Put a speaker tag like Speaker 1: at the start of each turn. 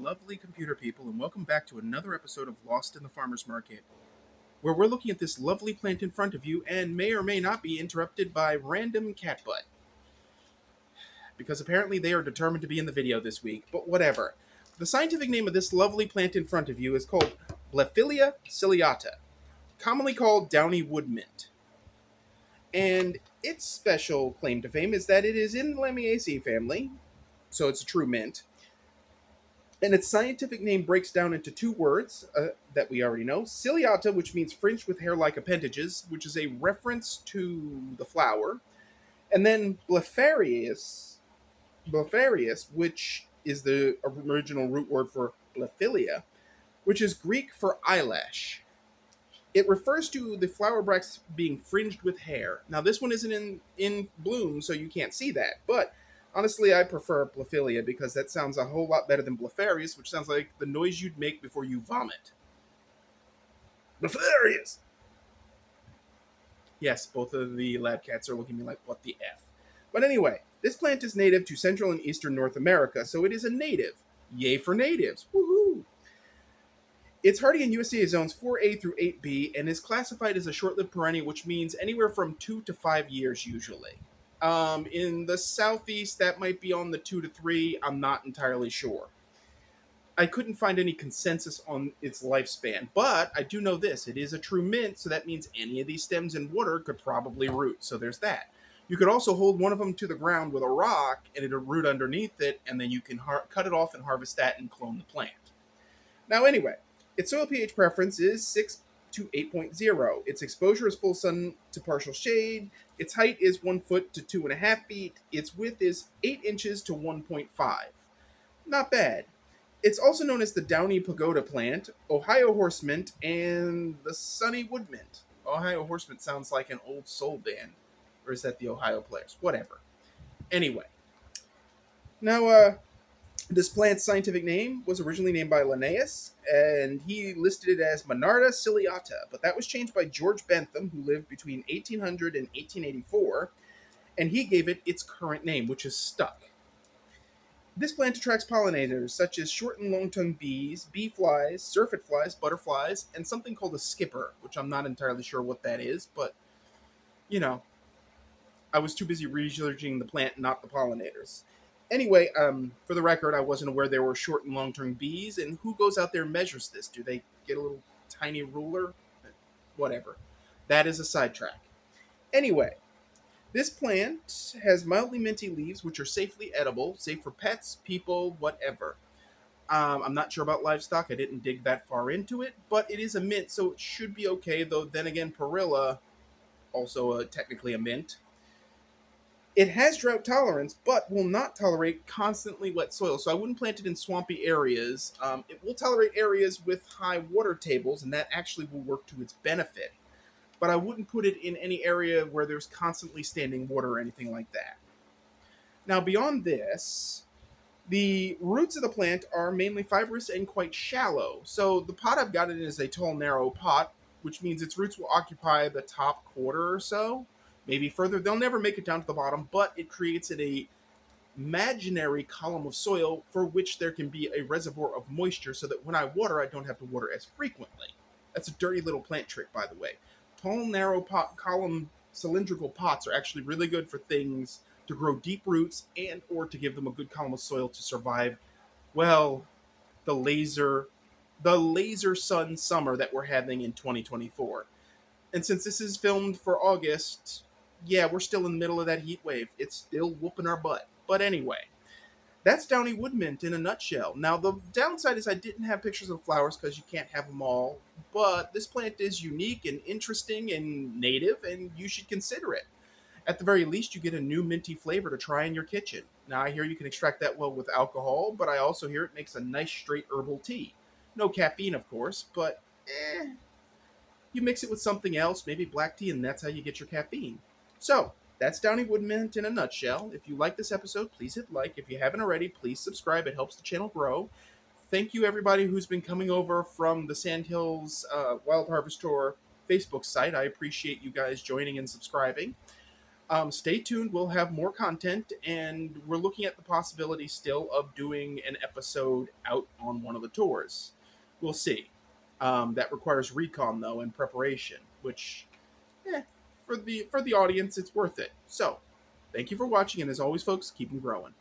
Speaker 1: lovely computer people, and welcome back to another episode of Lost in the Farmer's Market, where we're looking at this lovely plant in front of you and may or may not be interrupted by random cat butt. Because apparently they are determined to be in the video this week, but whatever. The scientific name of this lovely plant in front of you is called Blephilia ciliata, commonly called Downy wood mint. And its special claim to fame is that it is in the Lamiaceae family, so it's a true mint. And its scientific name breaks down into two words that we already know. Ciliata, which means fringed with hair-like appendages, which is a reference to the flower. And then blepharius, which is the original root word for blephilia, which is Greek for eyelash. It refers to the flower bracts being fringed with hair. Now, this one isn't in bloom, so you can't see that, but honestly, I prefer Blephilia because that sounds a whole lot better than Blepharius, which sounds like the noise you'd make before you vomit. Blepharius! Yes, both of the lab cats are looking at me like, what the F? But anyway, this plant is native to Central and Eastern North America, so it is a native. Yay for natives. Woohoo! It's hardy in USDA zones 4A through 8B and is classified as a short-lived perennial, which means anywhere from 2 to 5 years usually. In the southeast, that might be on the 2 to 3. I'm not entirely sure. I couldn't find any consensus on its lifespan, but I do know this. It is a true mint, so that means any of these stems in water could probably root, so there's that. You could also hold one of them to the ground with a rock, and it'll root underneath it, and then you can cut it off and harvest that and clone the plant. Now anyway, its soil pH preference is 6 to 8.0. Its exposure is full sun to partial shade. Its height is 1 foot to 2.5 feet. Its width is 8 inches to 1.5. Not bad. It's also known as the Downy pagoda plant, Ohio horse mint, and the sunny wood mint. Ohio horse mint sounds like an old soul band. Or is that the Ohio Players? Whatever. Anyway. Now, this plant's scientific name was originally named by Linnaeus, and he listed it as Monarda ciliata, but that was changed by George Bentham, who lived between 1800 and 1884, and he gave it its current name, which is stuck. This plant attracts pollinators such as short and long-tongued bees, bee flies, syrphid flies, butterflies, and something called a skipper, which I'm not entirely sure what that is, but, you know, I was too busy researching the plant, not the pollinators. Anyway, for the record, I wasn't aware there were short and long-term bees, and who goes out there and measures this? Do they get a little tiny ruler? Whatever. That is a sidetrack. Anyway, this plant has mildly minty leaves, which are safely edible, safe for pets, people, whatever. I'm not sure about livestock. I didn't dig that far into it, but it is a mint, so it should be okay, though then again, perilla, also technically a mint. It has drought tolerance, but will not tolerate constantly wet soil, so I wouldn't plant it in swampy areas. It will tolerate areas with high water tables, and that actually will work to its benefit. But I wouldn't put it in any area where there's constantly standing water or anything like that. Now, beyond this, the roots of the plant are mainly fibrous and quite shallow. So the pot I've got it in is a tall, narrow pot, which means its roots will occupy the top quarter or so. Maybe further. They'll never make it down to the bottom, but it creates an imaginary column of soil for which there can be a reservoir of moisture so that when I water, I don't have to water as frequently. That's a dirty little plant trick, by the way. Tall, narrow column cylindrical pots are actually really good for things to grow deep roots and or to give them a good column of soil to survive, well, the laser sun summer that we're having in 2024. And since this is filmed for August, yeah, we're still in the middle of that heat wave. It's still whooping our butt. But anyway, that's Downy wood mint in a nutshell. Now, the downside is I didn't have pictures of flowers because you can't have them all. But this plant is unique and interesting and native, and you should consider it. At the very least, you get a new minty flavor to try in your kitchen. Now, I hear you can extract that well with alcohol, but I also hear it makes a nice straight herbal tea. No caffeine, of course, but you mix it with something else, maybe black tea, and that's how you get your caffeine. So, that's Downy wood mint in a nutshell. If you like this episode, please hit like. If you haven't already, please subscribe. It helps the channel grow. Thank you, everybody who's been coming over from the Sandhills Wild Harvest Tour Facebook site. I appreciate you guys joining and subscribing. Stay tuned. We'll have more content, and we're looking at the possibility still of doing an episode out on one of the tours. We'll see. That requires recon though and preparation, which, for the audience, it's worth it. So, thank you for watching, and as always, folks, keep them growing.